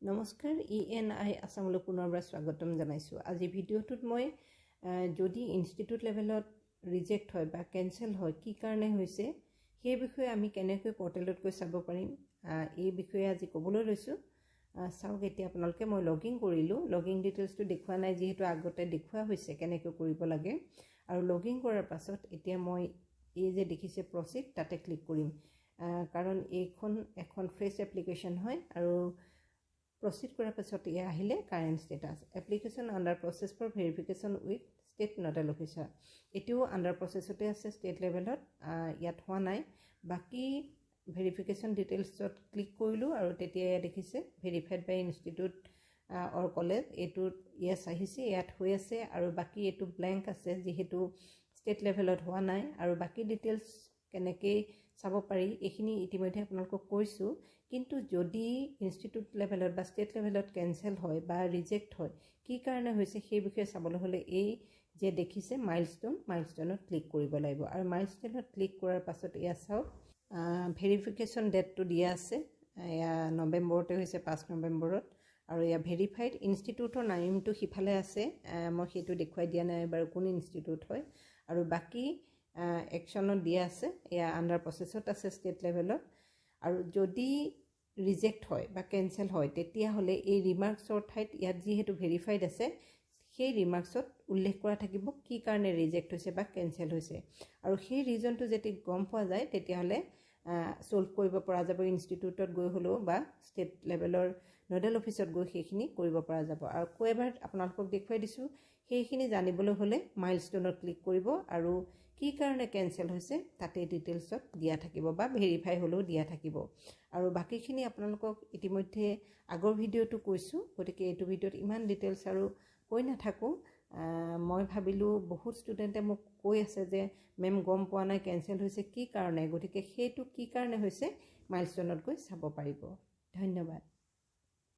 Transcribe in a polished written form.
নমস্কাৰ ENI আসামলৈ পুনৰবাৰ স্বাগতম জনাইছো। আজি ভিডিঅ'টোত মই যদি ইনষ্টিটিউট লেভেলত ৰিজেক্ট হয় বা কেনসেল হয় কি কাৰণে হৈছে সেই বিষয়ে আমি কেনেকৈ পৰ্টেলত গৈ চাব পাৰিম এই বিষয়ে আজি ক'বলৈ লৈছো। চাওক এতিয়া আপোনালোকে মই লগইন কৰিলো, লগইন ডিটেইলছটো দেখুৱা নাই যেহেতু আগতে দেখুৱা হৈছে কেনেকৈ কৰিব লাগে, আৰু লগইন কৰাৰ পাছত এতিয়া মই এই যে দেখিছে প্ৰসিড তাতে ক্লিক কৰিম, কাৰণ এইখন এখন ফ্ৰেছ এপ্লিকেশ্যন হয় আৰু proceed কৰাৰ পাছত ইয়া আহিলে current status application under process for verification with state nodal officer. এটিও আন্ডাৰ প্ৰসেসতে আছে ষ্টেট লেভেলত, ইয়াত হোৱা নাই। বাকি ভেৰিফিকেশ্যন ডিটেইলছত ক্লিক কৰিলো আৰু তেতিয়া ইয়া দেখিছে ভেৰিফাইড বাই ইনষ্টিটিউট অৰ কলেজ, এইটোত ইয়েছ আহিছে, ইয়াত হৈ আছে, আৰু বাকি এইটো ব্ল্যাঙ্ক আছে যেহেতু ষ্টেট লেভেলত হোৱা নাই। আৰু বাকি ডিটেইলছ কেনেকৈ চাব পাৰি এইখিনি ইতিমধ্যে আপোনালোকক কৈছো, কিন্তু যদি ইনষ্টিটিউট লেভেলত বা ষ্টেট লেভেলত কেনসেল হয় বা ৰিজেক্ট হয় কি কাৰণে হৈছে সেই বিষয়ে চাবলৈ হলে এই যে দেখিছে মাইলস্টোনত ক্লিক কৰিব লাগিব। আৰু মাইলস্টোনত ক্লিক কৰাৰ পাছত ইয়া চাওক ভেৰিফিকেশ্যন ডেটটো দিয়া আছে, ইয়া নৱেম্বৰতে হৈছে 5 নৱেম্বৰত, আৰু ইয়া ভেৰিফাইড ইনষ্টিটিউটৰ নামটো সিফালে আছে, মই সেইটো দেখুৱাই দিয়া নাই বাৰু কোন ইনষ্টিটিউট হয়। আৰু বাকি একশনত দিয়া আছে, ইয়া আন্ডাৰ প্ৰসেসত আছে ষ্টেট লেভেলত। আৰু যদি ৰিজেক্ট হয় বা কেনসেল হয় তেতিয়া হলে এই ৰিমাৰ্কছৰ ঠাইত ইয়াত যেহেতু ভেৰিফাইড আছে সেই ৰিমাৰ্কছত উল্লেখ কৰা থাকিব কি কাৰণে ৰিজেক্ট হৈছে বা কেনসেল হৈছে, আৰু সেই ৰিজনটো যেতিয়া গম পোৱা যায় তেতিয়া হলে সলভ কৰিব পৰা যাব, ইনষ্টিটিউটত গৈ হলো বা ষ্টেট লেভেলৰ নোডাল অফিচত গৈ সেইখিনি কৰিব পৰা যাব। আৰু কোএবাৰ আপোনালোকক দেখুৱাই দিছো, সেইখিনি জানিবলৈ হলে মাইলস্টোনত ক্লিক কৰিব আৰু কি কাৰণে কেনসেল হৈছে তাতে ডিটেইলছত দিয়া থাকিব বা ভেৰিফাই হলেও দিয়া থাকিব। আৰু বাকিখিনি আপোনালোকক ইতিমধ্যে আগৰ ভিডিঅ'টো কৈছো, গতিকে এইটো ভিডিঅ'ত ইমান ডিটেইলছ আৰু কৈ নাথাকো। মই ভাবিলো বহুত ষ্টুডেণ্টে মোক কৈ আছে যে মেম গম পোৱা নাই কেনসেল হৈছে কি কাৰণে, গতিকে সেইটো কি কাৰণে হৈছে মাইলস্টোনত গৈ চাব পাৰিব। ধন্যবাদ।